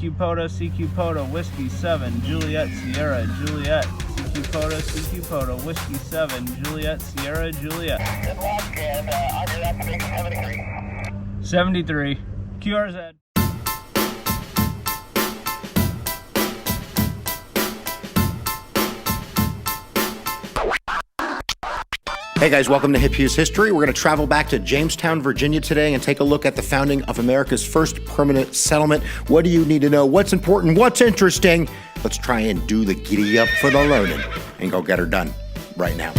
CQ Poto, Whiskey 7, Juliet, Sierra, Juliet, CQ Poto, Whiskey 7, Juliet, Sierra, Juliet. Good luck, and on your application, 73. 73. QRZ. Hey guys, welcome to Hip Hughes History. We're going to travel back to Jamestown, Virginia today and take a look at the founding of America's first permanent settlement. What do you need to know? What's important? What's interesting? Let's try and do the giddy up for the learning and go get her done right now.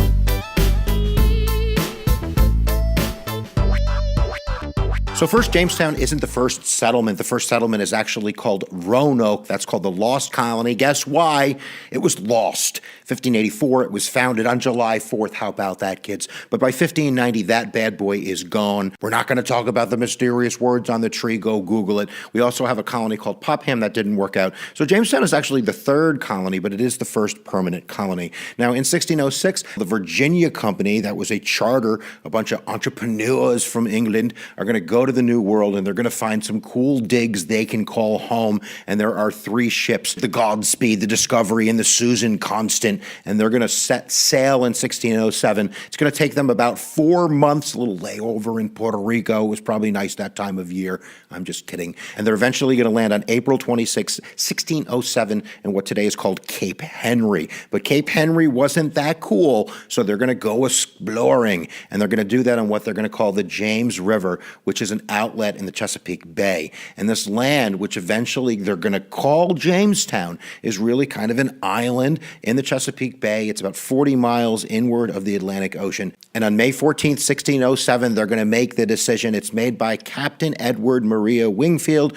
So first, Jamestown isn't the first settlement. The first settlement is actually called Roanoke. That's called the Lost Colony. Guess why? It was lost. 1584, it was founded on July 4th. How about that, kids? But by 1590, that bad boy is gone. We're not going to talk about the mysterious words on the tree. Go Google it. We also have a colony called Popham that didn't work out. So Jamestown is actually the third colony, but it is the first permanent colony. Now, in 1606, the Virginia Company, that was a charter, a bunch of entrepreneurs from England, are going to go to the New World, and they're going to find some cool digs they can call home. And there are three ships, the Godspeed, the Discovery, and the Susan Constant, and they're going to set sail in 1607. It's going to take them about 4 months, a little layover in Puerto Rico. It was probably nice that time of year. I'm just kidding. And they're eventually going to land on April 26, 1607, in what today is called Cape Henry. But Cape Henry wasn't that cool, so they're going to go exploring, and they're going to do that on what they're going to call the James River, which is an outlet in the Chesapeake Bay. And this land, which eventually they're going to call Jamestown, is really kind of an island in the Chesapeake Bay. It's about 40 miles inward of the Atlantic Ocean. And on May 14th, 1607, they're going to make the decision. It's made by Captain Edward Maria Wingfield,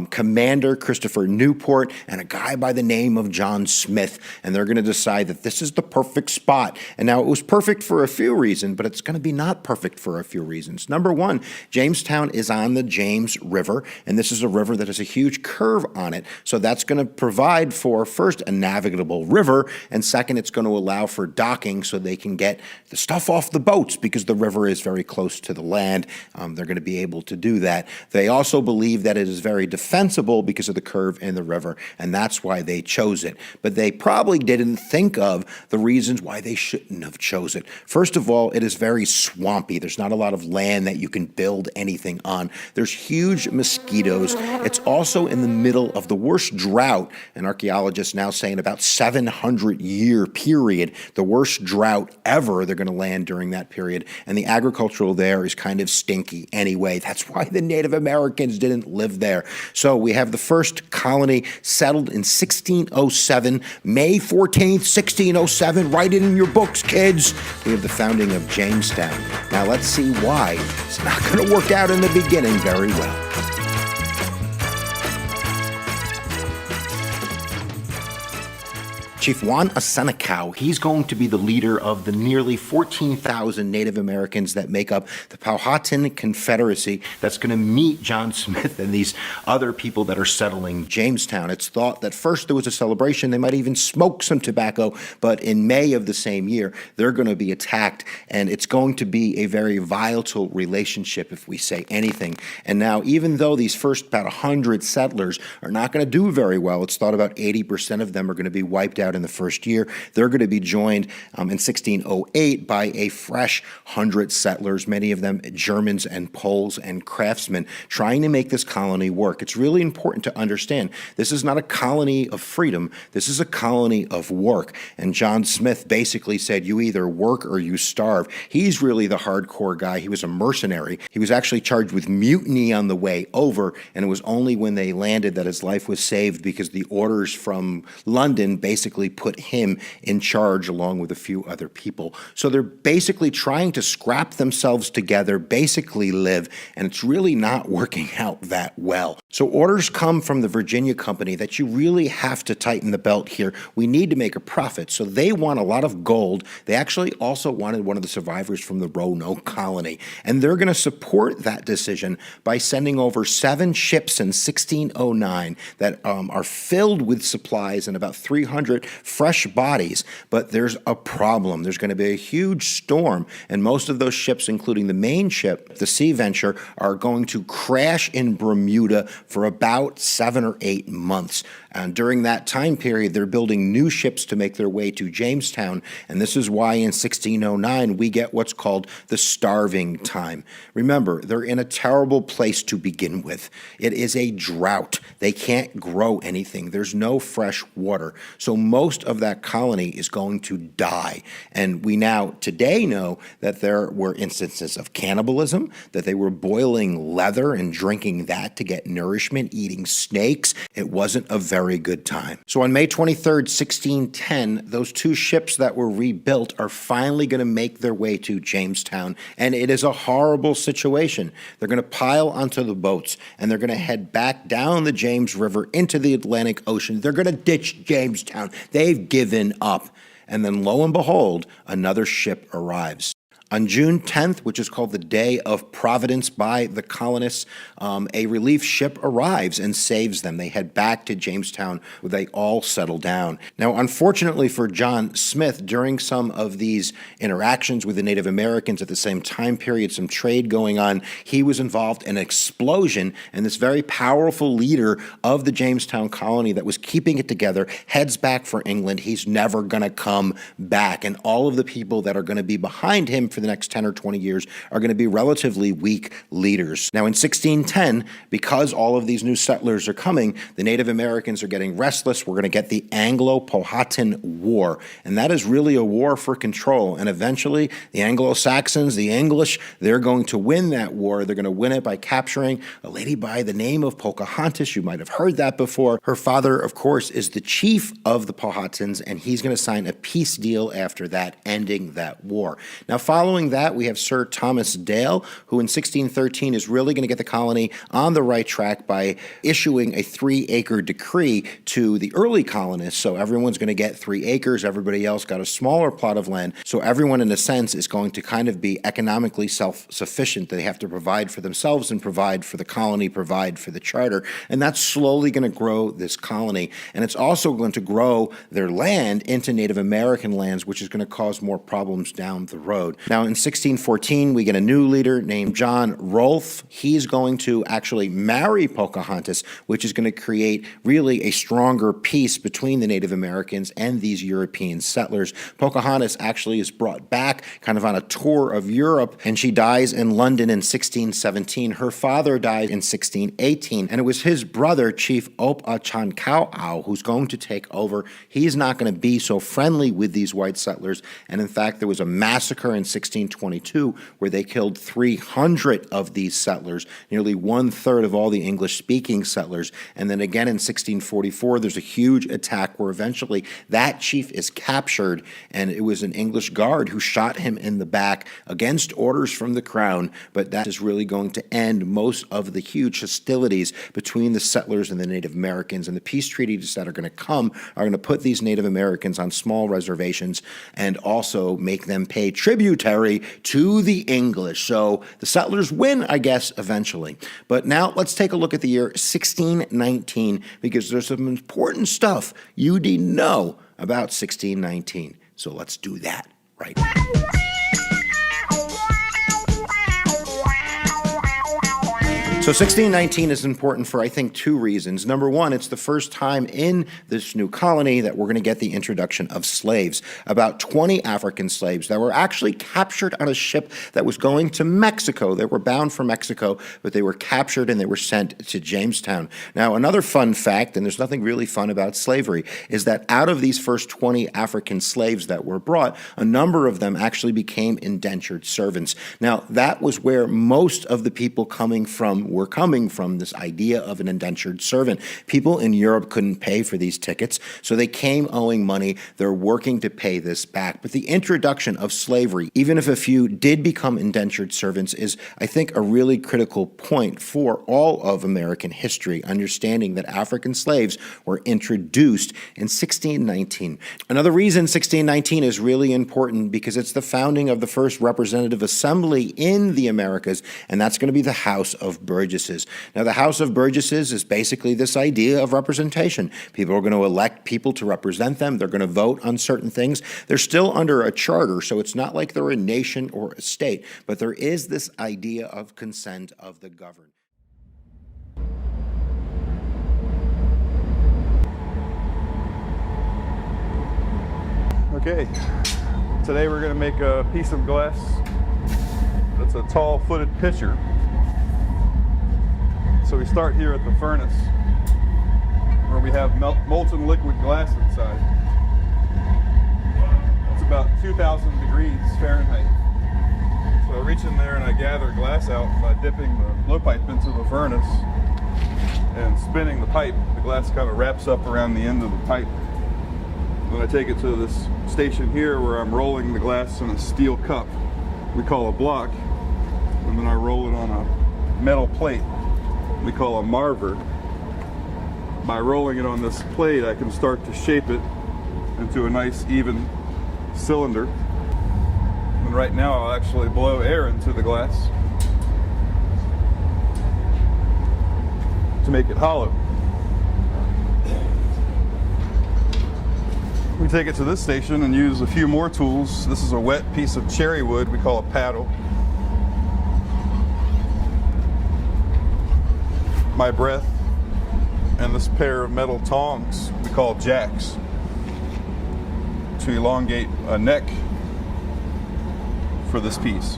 Commander Christopher Newport, and a guy by the name of John Smith. And they're going to decide that this is the perfect spot. And now it was perfect for a few reasons, but it's going to be not perfect for a few reasons. Number one, Jamestown is on the James River, and this is a river that has a huge curve on it. So that's going to provide for, first, a navigable river, and second, it's going to allow for docking so they can get the stuff off the boats because the river is very close to the land. They're going to be able to do that. They also believe that it is very defensible because of the curve in the river, and that's why they chose it. But they probably didn't think of the reasons why they shouldn't have chose it. First of all, it is very swampy. There's not a lot of land that you can build anything on. There's huge mosquitoes. It's also in the middle of the worst drought, and archaeologists now saying about 700-year period, the worst drought ever. They're going to land during that period, and the agricultural there is kind of stinky anyway. That's why the Native Americans didn't live there. So we have the first colony settled in 1607, May 14th, 1607. Write it in your books, kids. We have the founding of Jamestown. Now let's see why it's not going to work out in the beginning very well. Chief Juan Asenacow, he's going to be the leader of the nearly 14,000 Native Americans that make up the Powhatan Confederacy that's going to meet John Smith and these other people that are settling Jamestown. It's thought that first there was a celebration, they might even smoke some tobacco, but in May of the same year, they're going to be attacked, and it's going to be a very volatile relationship if we say anything. And now, even though these first about 100 settlers are not going to do very well, it's thought about 80% of them are going to be wiped out in the first year. They're going to be joined in 1608 by a fresh 100 settlers, many of them Germans and Poles and craftsmen, trying to make this colony work. It's really important to understand this is not a colony of freedom. This is a colony of work. And John Smith basically said, you either work or you starve. He's really the hardcore guy. He was a mercenary. He was actually charged with mutiny on the way over, and it was only when they landed that his life was saved because the orders from London basically put him in charge along with a few other people. So they're basically trying to scrap themselves together, basically live, and it's really not working out that well. So orders come from the Virginia Company that you really have to tighten the belt here. We need to make a profit. So they want a lot of gold. They actually also wanted one of the survivors from the Roanoke colony, and they're going to support that decision by sending over 7 ships in 1609 that are filled with supplies and about 300 fresh bodies, but there's a problem. There's going to be a huge storm, and most of those ships, including the main ship, the Sea Venture, are going to crash in Bermuda for about 7 or 8 months. And during that time period, they're building new ships to make their way to Jamestown, and this is why in 1609 we get what's called the starving time. Remember, they're in a terrible place to begin with. It is a drought. They can't grow anything. There's no fresh water. So most of that colony is going to die. And we now today know that there were instances of cannibalism, that they were boiling leather and drinking that to get nourishment, eating snakes. It wasn't a very good time. So on May 23rd, 1610, those two ships that were rebuilt are finally going to make their way to Jamestown, and it is a horrible situation. They're going to pile onto the boats, and they're going to head back down the James River into the Atlantic Ocean. They're going to ditch Jamestown. They've given up. And then lo and behold, another ship arrives. On June 10th, which is called the Day of Providence by the colonists, a relief ship arrives and saves them. They head back to Jamestown where they all settle down. Now, unfortunately for John Smith, during some of these interactions with the Native Americans at the same time period, some trade going on, he was involved in an explosion, and this very powerful leader of the Jamestown colony that was keeping it together heads back for England. He's never going to come back, and all of the people that are going to be behind him for the next 10 or 20 years are going to be relatively weak leaders. Now in 1610, because all of these new settlers are coming, the Native Americans are getting restless. We're going to get the Anglo-Powhatan War, and that is really a war for control. And eventually the Anglo-Saxons, the English, they're going to win that war. They're going to win it by capturing a lady by the name of Pocahontas. You might have heard that before. Her father, of course, is the chief of the Powhatans, and he's going to sign a peace deal after that, ending that war. Now, following that, we have Sir Thomas Dale, who in 1613 is really going to get the colony on the right track by issuing a 3-acre decree to the early colonists. So everyone's going to get 3 acres. Everybody else got a smaller plot of land. So everyone, in a sense, is going to kind of be economically self-sufficient. They have to provide for themselves and provide for the colony, provide for the charter. And that's slowly going to grow this colony. And it's also going to grow their land into Native American lands, which is going to cause more problems down the road. Now, in 1614, we get a new leader named John Rolfe. He's going to actually marry Pocahontas, which is going to create really a stronger peace between the Native Americans and these European settlers. Pocahontas actually is brought back kind of on a tour of Europe, and she dies in London in 1617. Her father died in 1618, and it was his brother, Chief Op-a-Chankau, who's going to take over. He's not going to be so friendly with these white settlers, and in fact, there was a massacre in 1622 where they killed 300 of these settlers, nearly 1/3 of all the English-speaking settlers. And then again in 1644, there's a huge attack where eventually that chief is captured, and it was an English guard who shot him in the back against orders from the crown. But that is really going to end most of the huge hostilities between the settlers and the Native Americans. And the peace treaties that are going to come are going to put these Native Americans on small reservations and also make them pay tributary to the English. So the settlers win, I guess, eventually. But now let's take a look at the year 1619, because there's some important stuff you need to know about 1619. So let's do that right now. So 1619 is important for, I think, 2 reasons. Number one, it's the first time in this new colony that we're going to get the introduction of slaves. About 20 African slaves that were actually captured on a ship that was going to Mexico. They were bound for Mexico, but they were captured and they were sent to Jamestown. Now, another fun fact, and there's nothing really fun about slavery, is that out of these first 20 African slaves that were brought, a number of them actually became indentured servants. Now, that was where most of the people coming from were coming from, this idea of an indentured servant. People in Europe couldn't pay for these tickets, so they came owing money. They're working to pay this back. But the introduction of slavery, even if a few did become indentured servants, is, I think, a really critical point for all of American history, understanding that African slaves were introduced in 1619. Another reason 1619 is really important because it's the founding of the first representative assembly in the Americas, and that's going to be the House of Bourbon. Burgesses. Now, the House of Burgesses is basically this idea of representation. People are going to elect people to represent them. They're going to vote on certain things. They're still under a charter, so it's not like they're a nation or a state, but there is this idea of consent of the governed. Okay, today we're going to make a piece of glass that's a tall-footed pitcher. So we start here at the furnace where we have molten liquid glass inside. It's about 2,000 degrees Fahrenheit. So I reach in there and I gather glass out by dipping the blowpipe into the furnace and spinning the pipe. The glass kind of wraps up around the end of the pipe. Then I take it to this station here where I'm rolling the glass in a steel cup we call a block, and then I roll it on a metal plate we call a marver. By rolling it on this plate, I can start to shape it into a nice even cylinder. And right now I'll actually blow air into the glass to make it hollow. We take it to this station and use a few more tools. This is a wet piece of cherry wood we call a paddle. My breath and this pair of metal tongs we call jacks to elongate a neck for this piece.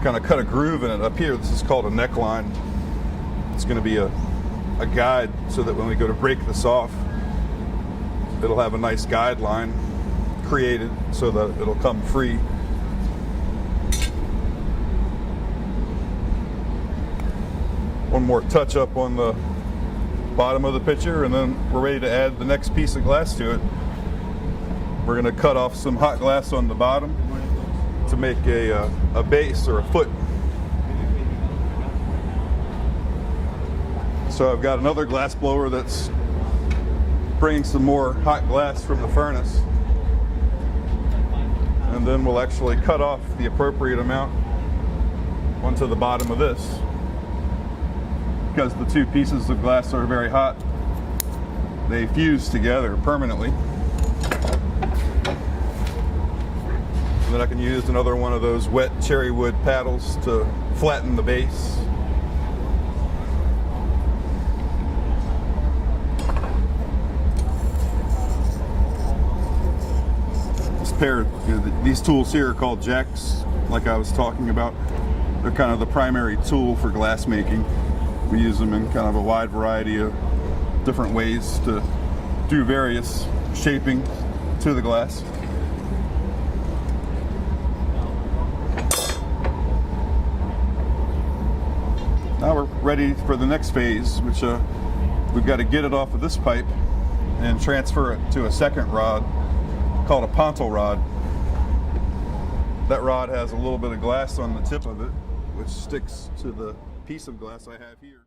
Kind of cut a groove in it up here. This is called a neckline. It's going to be a guide so that when we go to break this off, it'll have a nice guideline created so that it'll come free. One more touch up on the bottom of the pitcher, and then we're ready to add the next piece of glass to it. We're going to cut off some hot glass on the bottom to make a base or a foot. So I've got another glass blower that's bringing some more hot glass from the furnace, and then we'll actually cut off the appropriate amount onto the bottom of this. Because the two pieces of glass are very hot, they fuse together permanently. Then I can use another one of those wet cherry wood paddles to flatten the base. This pair, these tools here are called jacks, like I was talking about. They're kind of the primary tool for glass making. We use them in kind of a wide variety of different ways to do various shaping to the glass. Now we're ready for the next phase, which we've got to get it off of this pipe and transfer it to a second rod called a pontil rod. That rod has a little bit of glass on the tip of it, which sticks to the piece of glass I have here.